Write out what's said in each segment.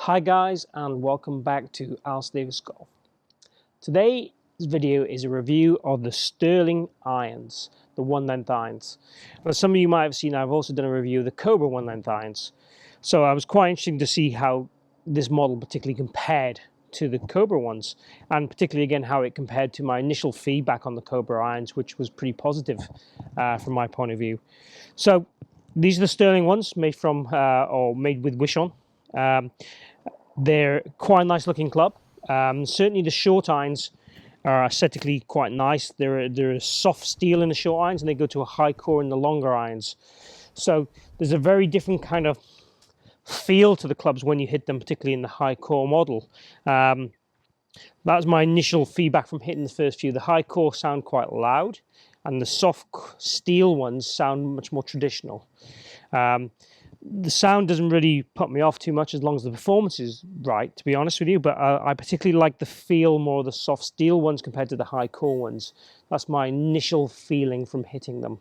Hi guys, and welcome back to Alistair Davies Golf. Today's video is a review of the Sterling irons, the 1/9 irons. Now, some of you might have seen I've also done a review of the Cobra 1/9 irons. So I was quite interested to see how this model particularly compared to the Cobra ones, and particularly again how it compared to my initial feedback on the Cobra irons, which was pretty positive from my point of view. So these are the Sterling ones made from or made with Wishon. They're quite a nice looking club. Certainly the short irons are aesthetically quite nice. They're a soft steel in the short irons, and they go to a high core in the longer irons. So there's a very different kind of feel to the clubs when you hit them, particularly in the high core model. That was my initial feedback from hitting the first few. The high core sound quite loud, and the soft steel ones sound much more traditional. The sound doesn't really put me off too much as long as the performance is right, to be honest with you, but I particularly like the feel more of the soft steel ones compared to the high core ones. That's my initial feeling from hitting them.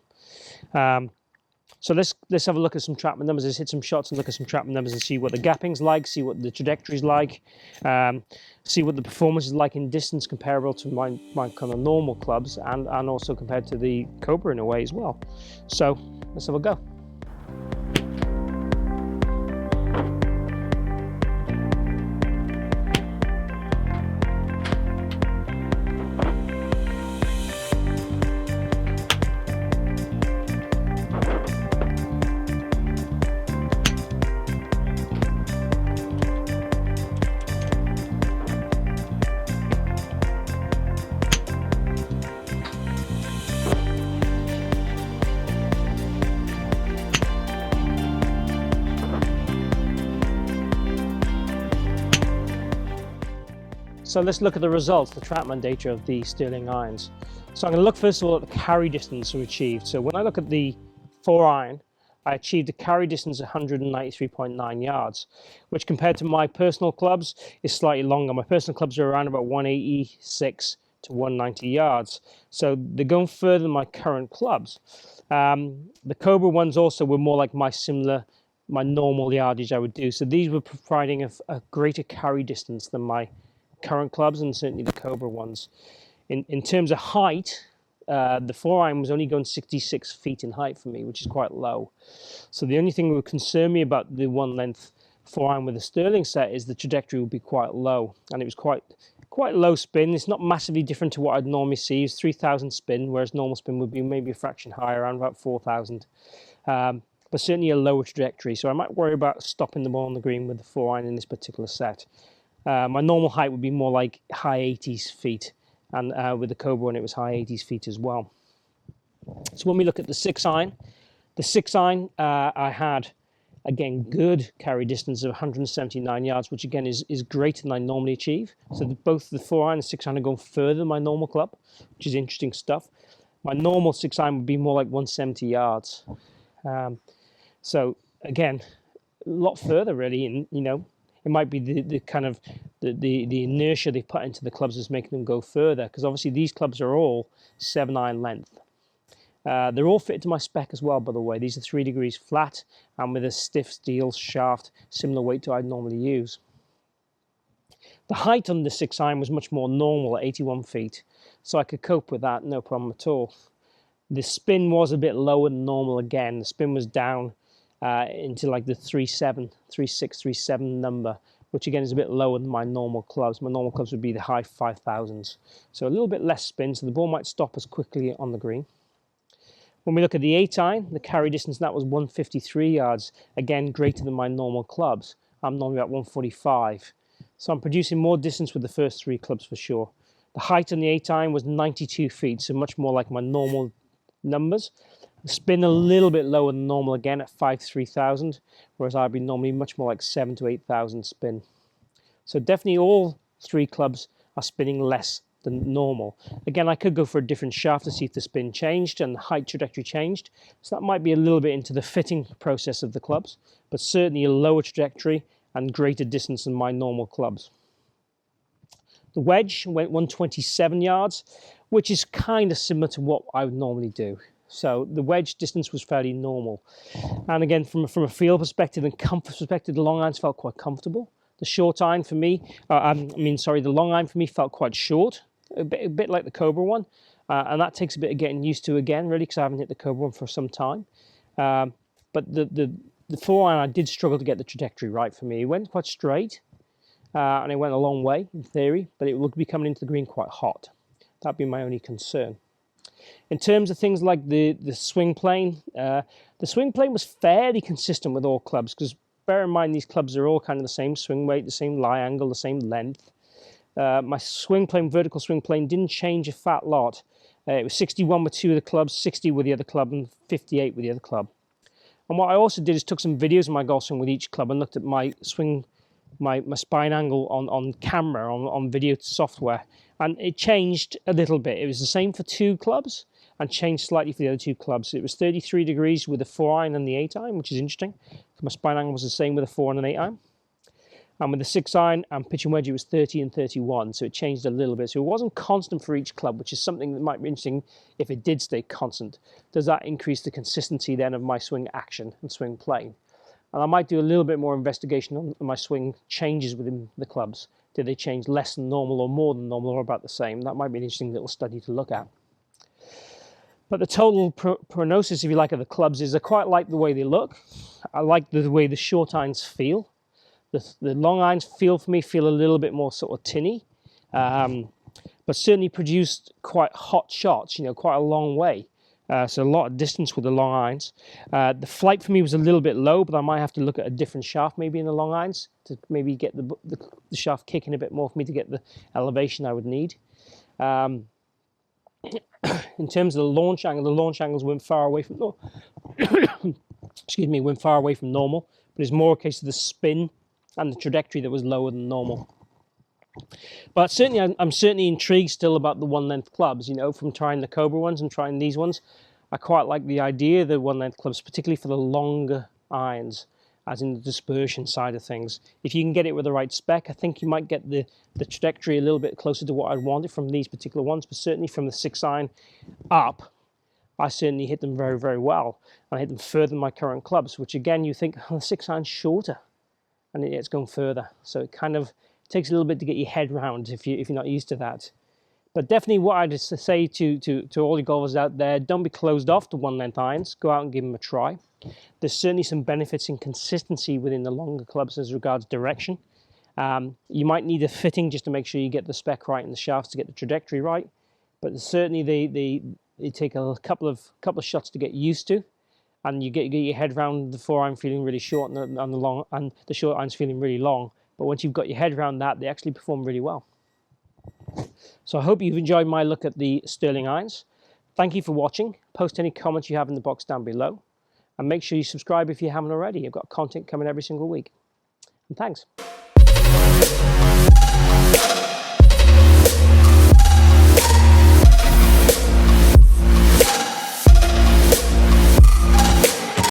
So let's have a look at some Trackman numbers. Let's hit some shots and look at some Trackman numbers and see what the gapping's like, see what the trajectory's like, see what the performance is like in distance comparable to my kind of normal clubs, and also compared to the Cobra in a way as well. So let's have a go. So let's look at the results, the Trackman data of the Sterling irons. So I'm going to look first of all at the carry distance we achieved. So when I look at the 4-iron, I achieved a carry distance of 193.9 yards, which compared to my personal clubs is slightly longer. My personal clubs are around about 186 to 190 yards. So they're going further than my current clubs. The Cobra ones also were more like my normal yardage I would do. So these were providing a greater carry distance than my current clubs, and certainly the Cobra ones. In terms of height, the 4-iron was only going 66 feet in height for me, which is quite low. So the only thing that would concern me about the 1-length 4-iron with the Sterling set is the trajectory would be quite low, and it was quite low spin. It's not massively different to what I'd normally see. It's 3,000 spin, whereas normal spin would be maybe a fraction higher, around about 4,000. But certainly a lower trajectory. So I might worry about stopping the ball on the green with the 4-iron in this particular set. My normal height would be more like high 80s feet, and with the Cobra one it was high 80s feet as well. So when we look at the 6-iron, I had, again, good carry distance of 179 yards, which again is greater than I normally achieve. So both the 4-iron and 6-iron are going further than my normal club, which is interesting stuff. My normal 6-iron would be more like 170 yards. So again, a lot further really, and you know, it might be the kind of the inertia they put into the clubs is making them go further, because obviously these clubs are all 7-iron length. They're all fitted to my spec as well, by the way. These are 3 degrees flat and with a stiff steel shaft, similar weight to I'd normally use. The height on the 6-iron was much more normal at 81 feet, so I could cope with that, no problem at all. The spin was a bit lower than normal again. The spin was down into like the 3.7, 3.6, 3.7 number, which again is a bit lower than my normal clubs. My normal clubs would be the high 5,000s. So a little bit less spin, so the ball might stop as quickly on the green. When we look at the 8-iron, the carry distance, that was 153 yards, again greater than my normal clubs. I'm normally about 145. So I'm producing more distance with the first 3 clubs for sure. The height on the 8-iron was 92 feet, so much more like my normal numbers. Spin a little bit lower than normal again at 3,000, whereas I'd be normally much more like 7,000 to 8,000 spin. So definitely all 3 clubs are spinning less than normal. Again, I could go for a different shaft to see if the spin changed and the height trajectory changed. So that might be a little bit into the fitting process of the clubs, but certainly a lower trajectory and greater distance than my normal clubs. The wedge went 127 yards, which is kind of similar to what I would normally do. So the wedge distance was fairly normal. And again, from a feel perspective and comfort perspective, the long irons felt quite comfortable. The short iron for me, the long iron for me felt quite short, a bit like the Cobra one, and that takes a bit of getting used to again, really, because I haven't hit the Cobra one for some time. But the 4-iron, I did struggle to get the trajectory right for me. It went quite straight, and it went a long way in theory, but it would be coming into the green quite hot. That'd be my only concern. In terms of things like the swing plane was fairly consistent with all clubs, because bear in mind these clubs are all kind of the same swing weight, the same lie angle, the same length. My swing plane, vertical swing plane, didn't change a fat lot. It was 61 with 2 of the clubs, 60 with the other club, and 58 with the other club. And what I also did is took some videos of my golf swing with each club and looked at my swing, my spine angle on camera, on video software, and it changed a little bit. It was the same for 2 clubs and changed slightly for the other 2 clubs. It was 33 degrees with the 4-iron and the 8-iron, which is interesting. My spine angle was the same with a 4 and an 8-iron. And with the 6-iron and pitch and wedge, it was 30 and 31, so it changed a little bit. So it wasn't constant for each club, which is something that might be interesting if it did stay constant. Does that increase the consistency then of my swing action and swing plane? And I might do a little bit more investigation on my swing changes within the clubs. Do they change less than normal or more than normal or about the same? That might be an interesting little study to look at. But the total prognosis, if you like, of the clubs is I quite like the way they look. I like the way the short irons feel. The long irons feel a little bit more sort of tinny, but certainly produced quite hot shots, quite a long way. So a lot of distance with the long irons. The flight for me was a little bit low, but I might have to look at a different shaft maybe in the long irons to maybe get the shaft kicking a bit more for me to get the elevation I would need. In terms of the launch angles went far away from went far away from normal, but it's more a case of the spin and the trajectory that was lower than normal. But certainly, I'm certainly intrigued still about the 1-length clubs, from trying the Cobra ones and trying these ones. I quite like the idea of the 1-length clubs, particularly for the longer irons, as in the dispersion side of things. If you can get it with the right spec, I think you might get the trajectory a little bit closer to what I wanted from these particular ones, but certainly from the 6-iron up, I certainly hit them very, very well. And I hit them further than my current clubs, which again, you think, the 6-iron's shorter, and it's going further. So it kind of takes a little bit to get your head round if you're not used to that. But definitely what I'd say to all the golfers out there, don't be closed off to 1-length irons. Go out and give them a try. There's certainly some benefits in consistency within the longer clubs as regards direction. You might need a fitting just to make sure you get the spec right in the shafts to get the trajectory right. But certainly they take a couple of shots to get used to. And you get your head around the 4-iron feeling really short and the short irons feeling really long. But once you've got your head around that, they actually perform really well. So I hope you've enjoyed my look at the Sterling irons. Thank you for watching. Post any comments you have in the box down below. And make sure you subscribe if you haven't already. I've got content coming every single week. And thanks.